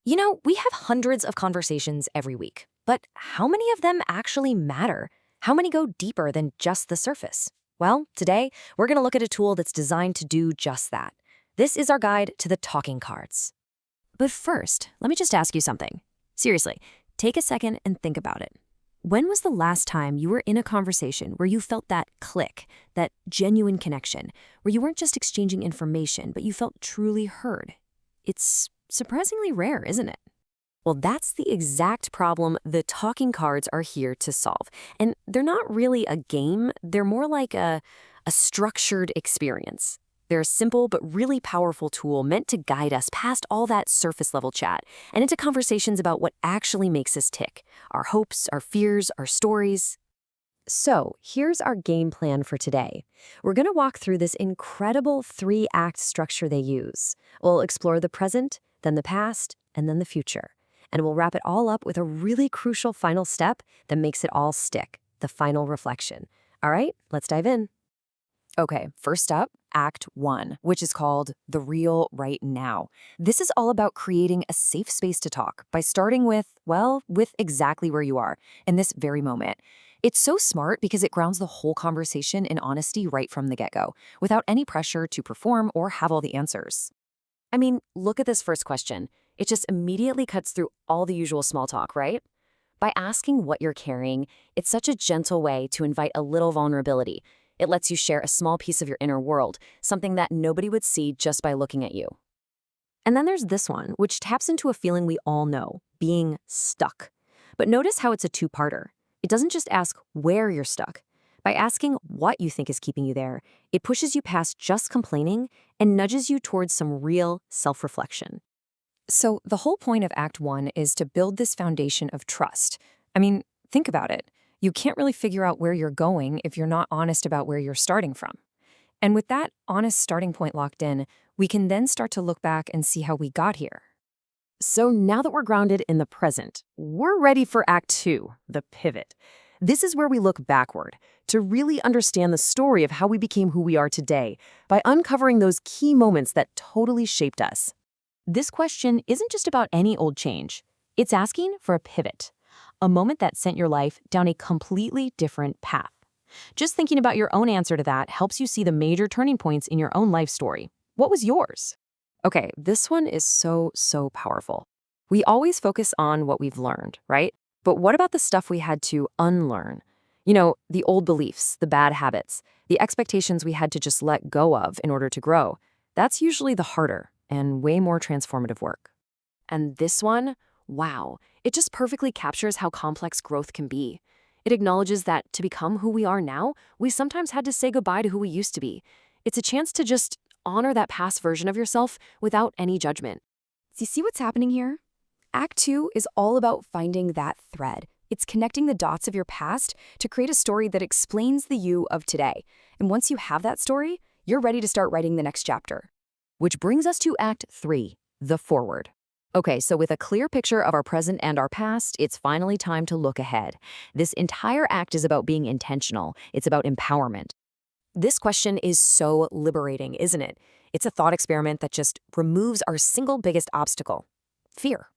We have hundreds of conversations every week, but how many of them actually matter? How many go deeper than just the surface? Well, today, we're going to look at a tool that's designed to do just that. This is our guide to the talking cards. But first, let me just ask you something. Seriously, take a second and think about it. When was the last time you were in a conversation where you felt that click, that genuine connection, where you weren't just exchanging information, but you felt truly heard? It's surprisingly rare, isn't it? Well, that's the exact problem the talking cards are here to solve. And they're not really a game, they're more like a structured experience. They're a simple but really powerful tool meant to guide us past all that surface level chat and into conversations about what actually makes us tick: our hopes, our fears, our stories. So, here's our game plan for today. We're going to walk through this incredible three-act structure they use. We'll explore the present, then the past, and then the future. And we'll wrap it all up with a really crucial final step that makes it all stick: the final reflection. All right, let's dive in. Okay, first up, Act 1, which is called The Real Right Now. This is all about creating a safe space to talk by starting with exactly where you are in this very moment. It's so smart because it grounds the whole conversation in honesty right from the get-go, without any pressure to perform or have all the answers. I mean, look at this first question. It just immediately cuts through all the usual small talk, right? By asking what you're carrying, it's such a gentle way to invite a little vulnerability. It lets you share a small piece of your inner world, something that nobody would see just by looking at you. And then there's this one, which taps into a feeling we all know: being stuck. But notice how it's a two-parter. It doesn't just ask where you're stuck. By asking what you think is keeping you there, it pushes you past just complaining and nudges you towards some real self-reflection. So the whole point of Act 1 is to build this foundation of trust. I mean, think about it. You can't really figure out where you're going if you're not honest about where you're starting from. And with that honest starting point locked in, we can then start to look back and see how we got here. So now that we're grounded in the present, we're ready for Act 2, the pivot. This is where we look backward to really understand the story of how we became who we are today by uncovering those key moments that totally shaped us. This question isn't just about any old change. It's asking for a pivot, a moment that sent your life down a completely different path. Just thinking about your own answer to that helps you see the major turning points in your own life story. What was yours? Okay, this one is so powerful. We always focus on what we've learned, right? But what about the stuff we had to unlearn? The old beliefs, the bad habits, the expectations we had to just let go of in order to grow. That's usually the harder and way more transformative work. And this one, wow, it just perfectly captures how complex growth can be. It acknowledges that to become who we are now, we sometimes had to say goodbye to who we used to be. It's a chance to just honor that past version of yourself without any judgment. Do you see what's happening here? Act 2 is all about finding that thread. It's connecting the dots of your past to create a story that explains the you of today. And once you have that story, you're ready to start writing the next chapter. Which brings us to Act 3, the forward. Okay, so with a clear picture of our present and our past, it's finally time to look ahead. This entire act is about being intentional. It's about empowerment. This question is so liberating, isn't it? It's a thought experiment that just removes our single biggest obstacle: fear.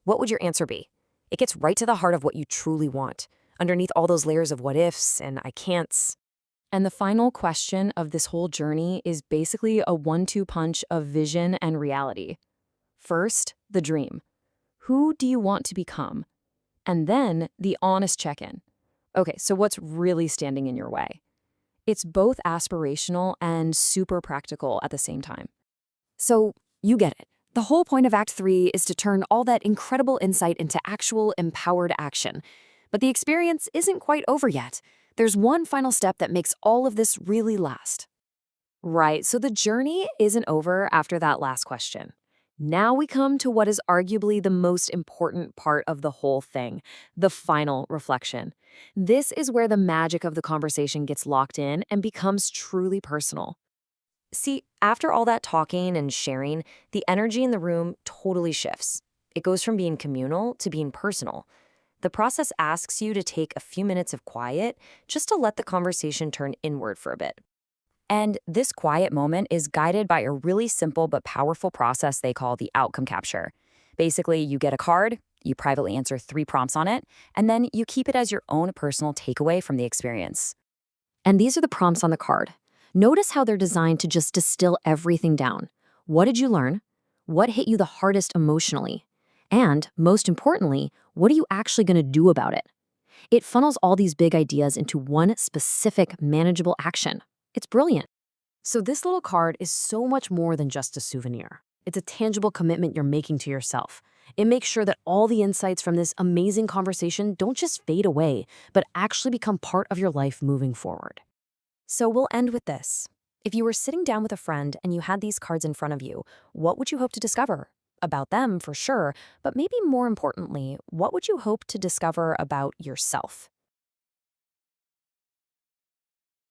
What would your answer be? It gets right to the heart of what you truly want, underneath all those layers of what ifs and I can'ts. And the final question of this whole journey is basically a 1-2 punch of vision and reality. First, the dream. Who do you want to become? And then the honest check-in. Okay, so what's really standing in your way? It's both aspirational and super practical at the same time. So you get it. The whole point of Act 3 is to turn all that incredible insight into actual empowered action. But the experience isn't quite over yet. There's one final step that makes all of this really last. Right, so the journey isn't over after that last question. Now we come to what is arguably the most important part of the whole thing: the final reflection. This is where the magic of the conversation gets locked in and becomes truly personal. See, after all that talking and sharing, the energy in the room totally shifts. It goes from being communal to being personal. The process asks you to take a few minutes of quiet just to let the conversation turn inward for a bit. And this quiet moment is guided by a really simple but powerful process they call the outcome capture. Basically, you get a card, you privately answer 3 prompts on it, and then you keep it as your own personal takeaway from the experience. And these are the prompts on the card. Notice how they're designed to just distill everything down. What did you learn? What hit you the hardest emotionally? And, most importantly, what are you actually going to do about it? It funnels all these big ideas into one specific, manageable action. It's brilliant. So this little card is so much more than just a souvenir. It's a tangible commitment you're making to yourself. It makes sure that all the insights from this amazing conversation don't just fade away, but actually become part of your life moving forward. So we'll end with this. If you were sitting down with a friend and you had these cards in front of you, what would you hope to discover? About them, for sure, but maybe more importantly, what would you hope to discover about yourself?